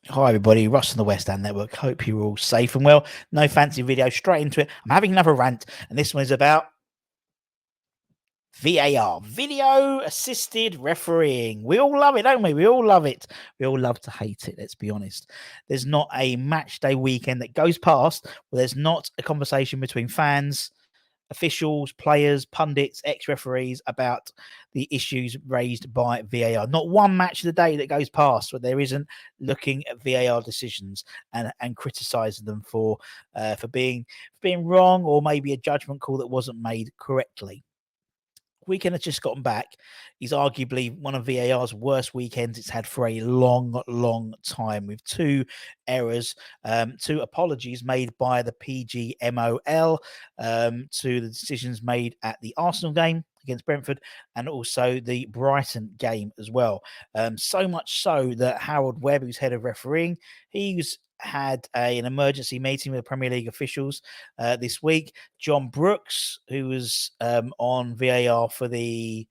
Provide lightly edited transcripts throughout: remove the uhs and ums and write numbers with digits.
Hi everybody, Russ on the West End Network. Hope you're all safe and well. No fancy video, straight into it. I'm having another rant, and this one is about VAR, video assisted refereeing. We all love it, don't we? We all love it. We all love to hate it, let's be honest. There's not a match day weekend that goes past where there's not a conversation between fans, officials, players, pundits, ex-referees about the issues raised by VAR. Not one match of the day that goes past where there isn't looking at VAR decisions and criticising them for being wrong, or maybe a judgment call that wasn't made correctly. Weekend has just gotten back is arguably one of VAR's worst weekends it's had for a long, long time, with two errors, two apologies made by the PGMOL to the decisions made at the Arsenal game against Brentford and also the Brighton game as well. So much so that Harold Webb, who's head of refereeing, he's had an emergency meeting with the Premier League officials this week. John Brooks, who was on VAR for the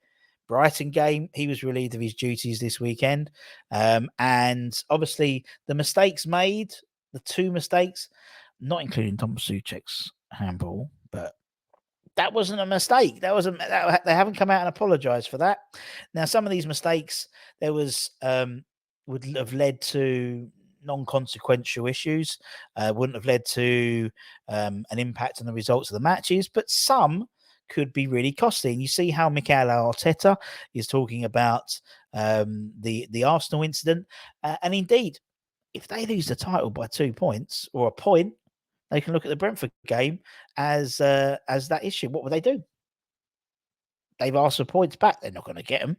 Brighton game, he was relieved of his duties this weekend. And obviously, the mistakes made, the two mistakes, not including Tom Suchek's handball, but that wasn't a mistake. They haven't come out and apologized for that. Now, some of these mistakes there was would have led to non-consequential issues, wouldn't have led to an impact on the results of the matches, but some could be really costly. And you see how Mikel Arteta is talking about the Arsenal incident, and indeed, if they lose the title by 2 points or a point, they can look at the Brentford game as that issue. What would they do? They've asked for points back. They're not going to get them.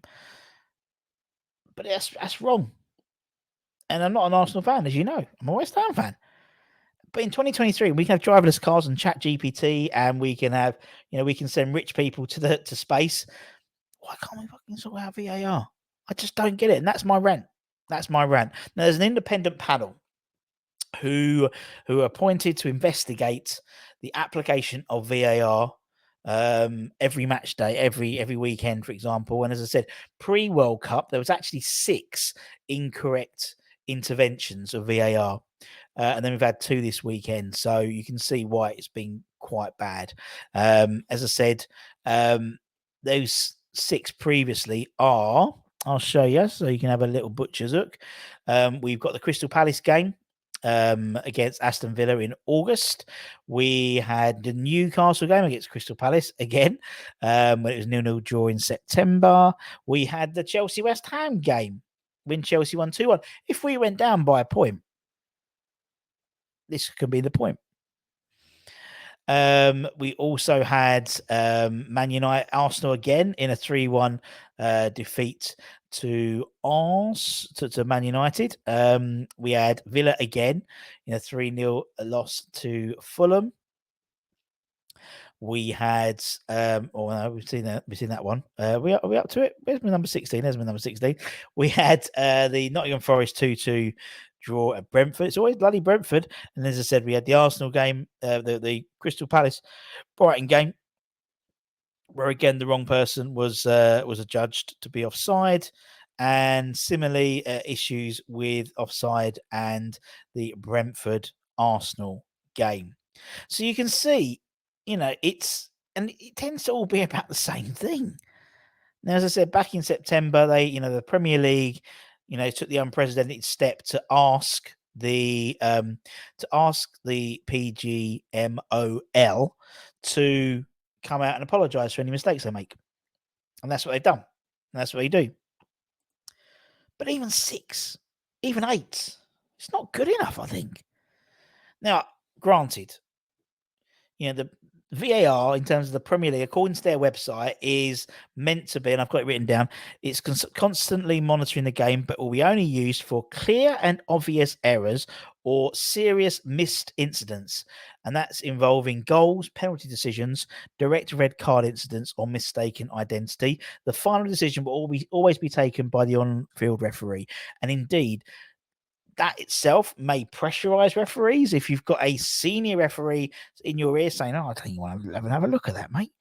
But that's wrong. And I'm not an Arsenal fan, as you know. I'm a West Ham fan. But in 2023, we can have driverless cars and Chat GPT, and we can have, we can send rich people to space. Why can't we fucking sort out VAR? I just don't get it. And that's my rant. Now, there's an independent panel who are appointed to investigate the application of VAR every match day, every weekend, for example. And as I said, pre-World Cup, there was actually 6 incorrect interventions of VAR. And then we've had 2 this weekend. So you can see why it's been quite bad. As I said, those 6 previously are, I'll show you so you can have a little butcher's look. We've got the Crystal Palace game against Aston Villa in August. We had the Newcastle game against Crystal Palace again, when it was 0-0 draw in September. We had the Chelsea West Ham game when Chelsea won 2-1. If we went down by a point, this could be the point. We also had Man United, Arsenal again in a 3-1 defeat to Man United. We had Villa again in a 3-0 loss to Fulham. We had we've seen that one. Are we up to it? Where's my number 16? There's my number 16. We had the Nottingham Forest 2-2 draw at Brentford. It's always bloody Brentford. And as I said, we had the Arsenal game, the Crystal Palace Brighton game, where again the wrong person was adjudged to be offside, and similarly issues with offside and the Brentford Arsenal game. So you can see, it tends to all be about the same thing. Now, as I said, back in September, the Premier League, took the unprecedented step to ask the PGMOL to come out and apologise for any mistakes they make. And that's what they've done. And that's what they do. But even 6, even 8, it's not good enough, I think. Now, granted, the VAR in terms of the Premier League, according to their website, is meant to be, and I've got it written down, it's constantly monitoring the game, but will be only used for clear and obvious errors or serious missed incidents. And that's involving goals, penalty decisions, direct red card incidents, or mistaken identity. The final decision will always be taken by the on-field referee. And indeed, that itself may pressurize referees. If you've got a senior referee in your ear saying, "Oh, I tell you what, have a look at that, mate."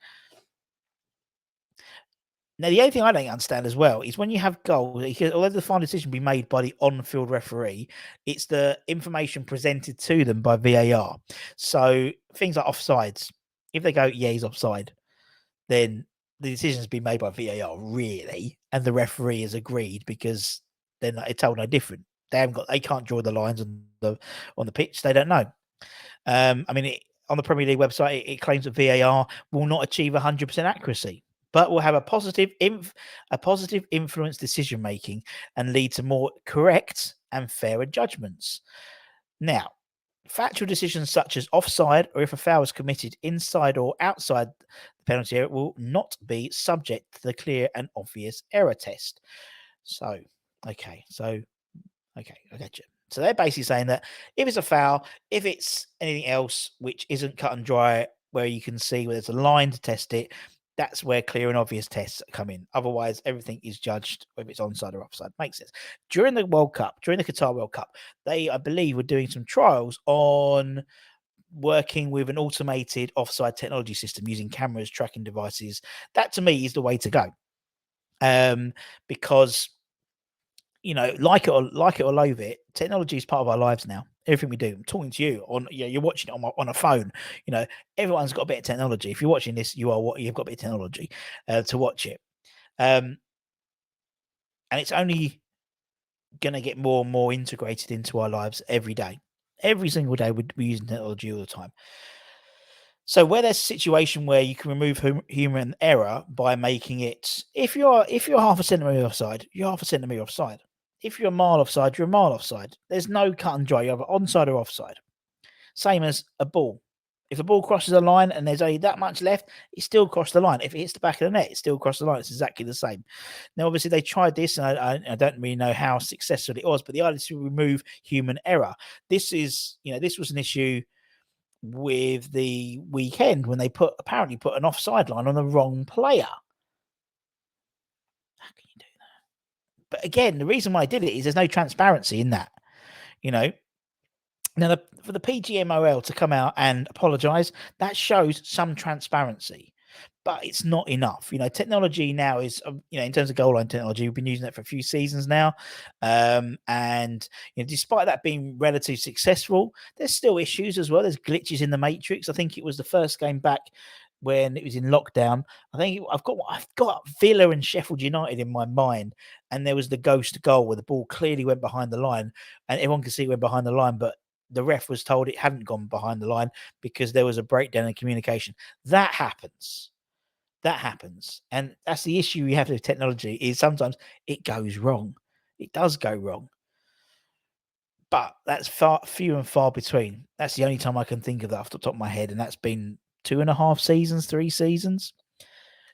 Now, the only thing I don't understand as well is when you have goals, although the final decision be made by the on-field referee, it's the information presented to them by VAR. So things like offsides, if they go, yeah, he's offside, then the decision's been made by VAR, really, and the referee has agreed because they're told no different. They can't draw the lines on the pitch. They don't know. I mean, on the Premier League website, it claims that VAR will not achieve 100% accuracy, but will have a positive influence decision making and lead to more correct and fairer judgments. Now, factual decisions such as offside or if a foul is committed inside or outside the penalty area will not be subject to the clear and obvious error test. So, okay, I get you. So they're basically saying that if it's a foul, if it's anything else which isn't cut and dry, where you can see where there's a line to test it, that's where clear and obvious tests come in. Otherwise, everything is judged whether it's onside or offside. Makes sense. During the World Cup, during the Qatar World Cup, they, I believe, were doing some trials on working with an automated offside technology system using cameras, tracking devices. That to me is the way to go. Because like it or loathe it, technology is part of our lives now. Everything we do. I'm talking to you on, you're watching it on a phone. Everyone's got a bit of technology. If you're watching this, you've got a bit of technology to watch it, and it's only going to get more and more integrated into our lives every day. Every single day, we're using technology all the time. So where there's a situation where you can remove human error by making it, if you're half a centimetre offside, you're half a centimetre offside. If you're a mile offside, you're a mile offside. There's no cut and dry. You're either onside or offside. Same as a ball. If a ball crosses a line and there's only that much left, it still crossed the line. If it hits the back of the net, it still crossed the line. It's exactly the same. Now, obviously, they tried this, and I don't really know how successful it was, but the idea is to remove human error. This was an issue with the weekend when they apparently put an offside line on the wrong player. How can you do that? But again, the reason why I did it is there's no transparency in that. Now, for the PGMOL to come out and apologise, that shows some transparency, but it's not enough. Technology now is, in terms of goal line technology, we've been using it for a few seasons now, and despite that being relatively successful, there's still issues as well. There's glitches in the matrix. I think it was the first game back when it was in lockdown. I think I've got Villa and Sheffield United in my mind, and there was the ghost goal where the ball clearly went behind the line, and everyone could see it went behind the line, but the ref was told it hadn't gone behind the line because there was a breakdown in communication. That happens. And that's the issue we have with technology, is sometimes it goes wrong. It does go wrong. But that's few and far between. That's the only time I can think of that off the top of my head, and that's been 2.5 seasons, 3 seasons.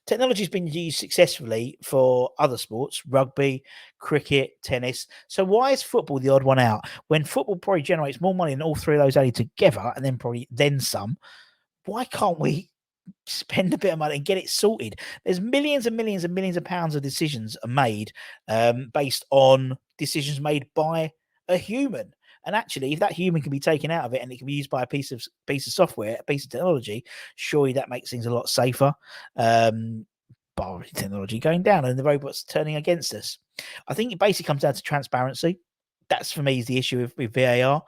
Technology has been used successfully for other sports, rugby, cricket, tennis. So why is football the odd one out? When football probably generates more money than all three of those added together, and then some, why can't we spend a bit of money and get it sorted? There's millions and millions and millions of pounds of decisions are made based on decisions made by a human. And actually, if that human can be taken out of it and it can be used by a piece of software, a piece of technology, surely that makes things a lot safer. But technology going down and the robots turning against us. I think it basically comes down to transparency. That's for me is the issue with VAR.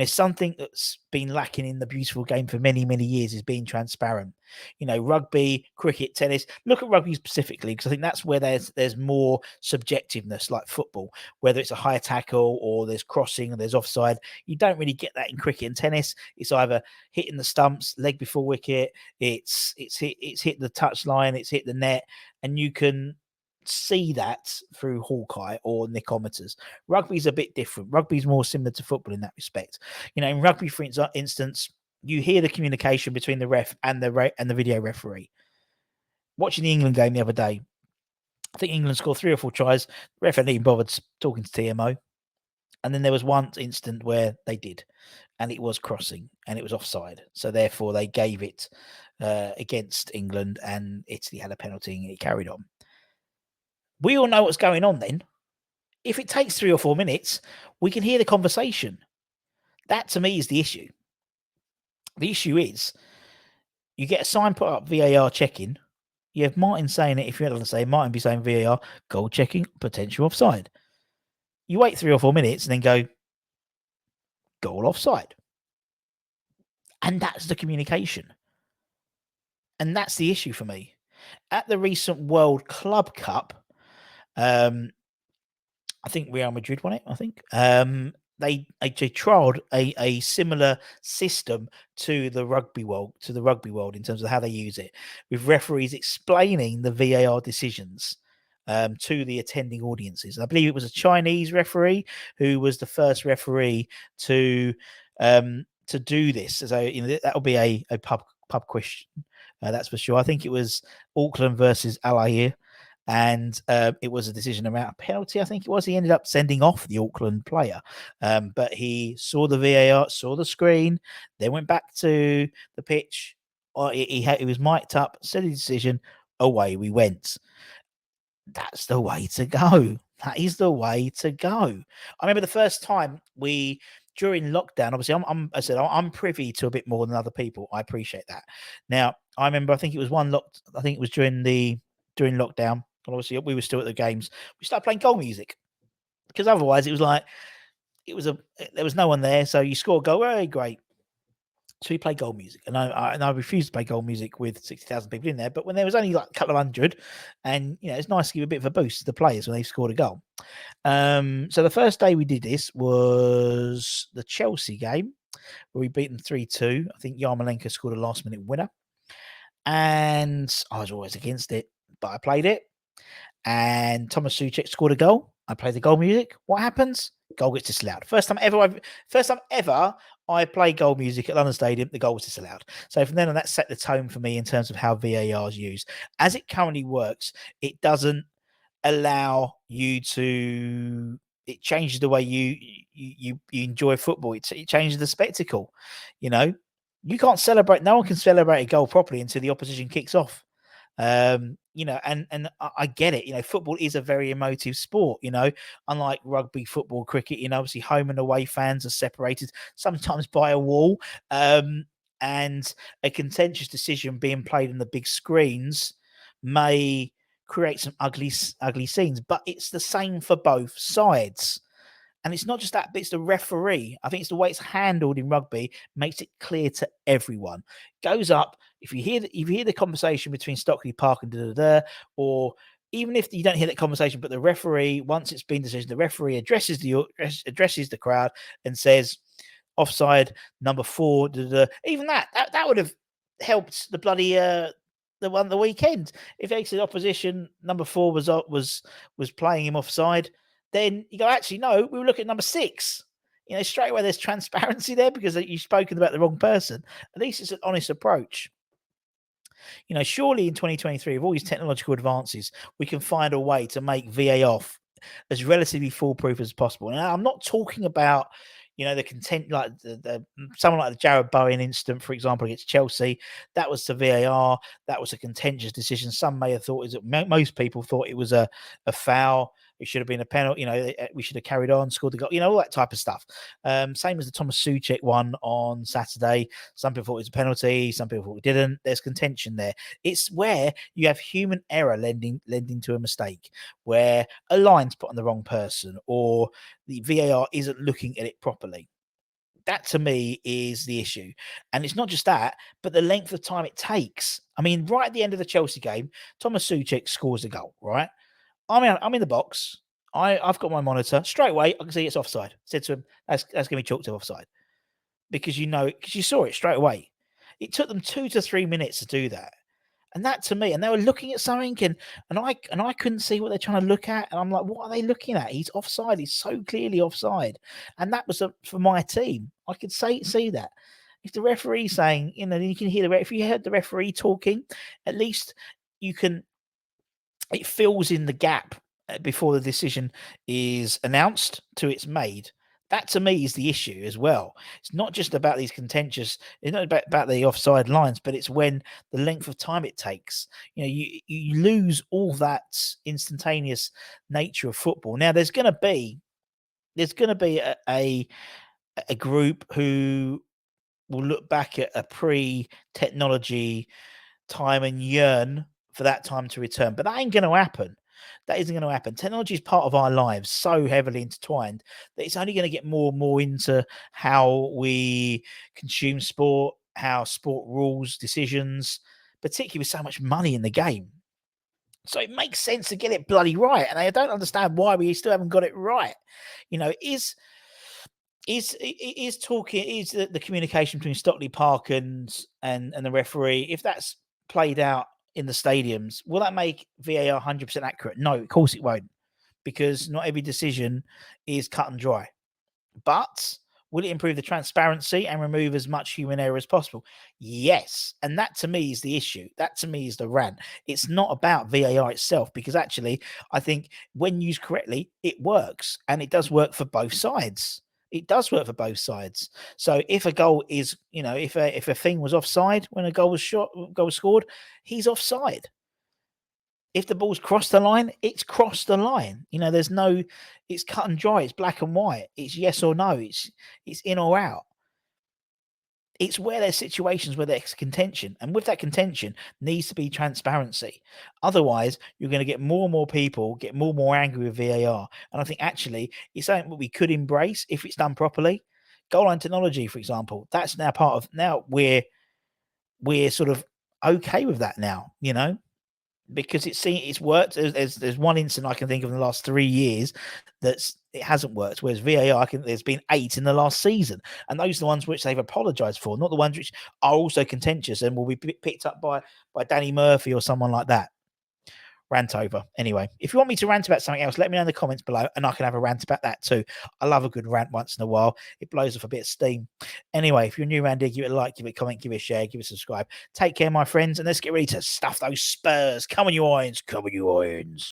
Something that's been lacking in the beautiful game for many, many years is being transparent. Rugby, cricket, tennis. Look at rugby specifically, because I think that's where there's more subjectiveness, like football, whether it's a high tackle or there's crossing or there's offside. You don't really get that in cricket and tennis. It's either hitting the stumps, leg before wicket, it's hit the touch line, it's hit the net, and you can see that through Hawkeye or Nicometers. Rugby's a bit different. Rugby's more similar to football in that respect. In rugby, for instance, you hear the communication between the ref and the video referee. Watching the England game the other day, I think England scored 3 or 4 tries. The ref hadn't even bothered talking to TMO. And then there was one instant where they did, and it was crossing, and it was offside. So therefore, they gave it against England, and Italy had a penalty, and it carried on. We all know what's going on then. If it takes 3 or 4 minutes, we can hear the conversation. That to me is the issue. The issue is you get a sign put up, VAR checking. You have Martin saying it. If you're not going to say Martin be saying VAR, goal checking, potential offside. You wait 3 or 4 minutes and then go, goal offside. And that's the communication. And that's the issue for me. At the recent World Club Cup, I think Real Madrid won it. I think they trialed a similar system to the rugby world in terms of how they use it, with referees explaining the VAR decisions to the attending audiences. And I believe it was a Chinese referee who was the first referee to do this. So that'll be a pub question. That's for sure. I think it was Auckland versus Al Ahly, and it was a decision about a penalty. I think it was. He ended up sending off the Auckland player, but he saw the VAR, saw the screen, then went back to the pitch. He was mic'd up, said his decision. Away we went. That's the way to go. That is the way to go. I remember the first time during lockdown. Obviously, I said I'm privy to a bit more than other people. I appreciate that. Now, I remember. I think it was I think it was during lockdown. Obviously, we were still at the games. We started playing goal music because otherwise, it was like there was no one there. So you score a goal, hey, great. So we played goal music, and I refused to play goal music with 60,000 people in there. But when there was only like a couple of hundred, and it's nice to give a bit of a boost to the players when they scored a goal. So the first day we did this was the Chelsea game, where we beat them 3-2. I think Yarmolenko scored a last-minute winner, and I was always against it, but I played it. And Thomas Souček scored a goal. I play the goal music. What happens? Goal gets disallowed. First time ever I play goal music at London Stadium, the goal was disallowed. So from then on, that set the tone for me in terms of how VAR is used. As it currently works, it doesn't allow you to. It changes the way you enjoy football. It changes the spectacle. You can't celebrate. No one can celebrate a goal properly until the opposition kicks off. And I get it. Football is a very emotive sport. Unlike rugby, football, cricket. Obviously, home and away fans are separated sometimes by a wall. And a contentious decision being played on the big screens may create some ugly scenes. But it's the same for both sides. And it's not just that, but it's the referee. I think it's the way it's handled in rugby makes it clear to everyone. Goes up. If you hear the conversation between Stockley Park and or even if you don't hear that conversation, but the referee, once it's been decision, the referee addresses the crowd and says, offside number 4. Even that would have helped the bloody the weekend. If the opposition number 4 was playing him offside, then you go, actually, no, we were looking at number 6. Straight away there's transparency there because you've spoken about the wrong person. At least it's an honest approach. Surely in 2023, with all these technological advances, we can find a way to make VAR as relatively foolproof as possible. Now, I'm not talking about, the content, like the someone like the Jared Bowen incident, for example, against Chelsea. That was to VAR. That was a contentious decision. Some may have thought most people thought it was a foul. It should have been a penalty. We should have carried on, scored the goal. All that type of stuff. Same as the Thomas Souček one on Saturday. Some people thought it was a penalty. Some people thought it didn't. There's contention there. It's where you have human error lending to a mistake, where a line's put on the wrong person, or the VAR isn't looking at it properly. That to me is the issue. And it's not just that, but the length of time it takes. I mean, right at the end of the Chelsea game, Thomas Souček scores a goal, right? I'm in the box. I've got my monitor. Straight away, I can see it's offside. I said to him, that's going to be chalked to offside. Because you saw it straight away. It took them 2 to 3 minutes to do that. And that to me, and they were looking at something, and I couldn't see what they're trying to look at. And I'm like, what are they looking at? He's offside. He's so clearly offside. And that was for my team. I could see that. If the referee saying, you can hear if you heard the referee talking, at least it fills in the gap before the decision is announced to it's made. That to me is the issue as well. It's not just about these contentious, it's not about the offside lines, but it's when the length of time it takes. You lose all that instantaneous nature of football. Now there's going to be a group who will look back at a pre-technology time and yearn for that time to return. But that ain't going to happen. That isn't going to happen. Technology is part of our lives, so heavily intertwined that it's only going to get more and more into how we consume sport, how sport rules, decisions, particularly with so much money in the game. So it makes sense to get it bloody right. And I don't understand why we still haven't got it right. You know, is the communication between Stockley Park and the referee, if that's played out in the stadiums, will that make VAR 100% accurate? No, of course it won't, because not every decision is cut and dry. But will it improve the transparency and remove as much human error as possible? Yes. And that to me is the issue. That to me is the rant. It's not about VAR itself, because actually, I think when used correctly, it works, and it does work for both sides. It does work for both sides. So if a goal is, if a thing was offside when a goal was scored, he's offside. If the ball's crossed the line, it's crossed the line. It's cut and dry. It's black and white. It's yes or no. It's in or out. It's where there's situations where there's contention, and with that contention needs to be transparency. Otherwise, you're going to get more and more people get more and more angry with VAR. And I think actually it's something that we could embrace if it's done properly. Goal line technology, for example, that's now part of. Now we're sort of okay with that now, because it's worked. There's one incident I can think of in the last 3 years it hasn't worked. Whereas VAR, there's been 8 in the last season, and those are the ones which they've apologised for, not the ones which are also contentious and will be picked up by Danny Murphy or someone like that. Rant over. Anyway, if you want me to rant about something else, let me know in the comments below, and I can have a rant about that too. I love a good rant once in a while. It blows off a bit of steam. Anyway, if you're new around here, give it a like, give it a comment, give it a share, give it a subscribe. Take care, my friends, and let's get ready to stuff those Spurs. Come on, you Irons. Come on, you Irons.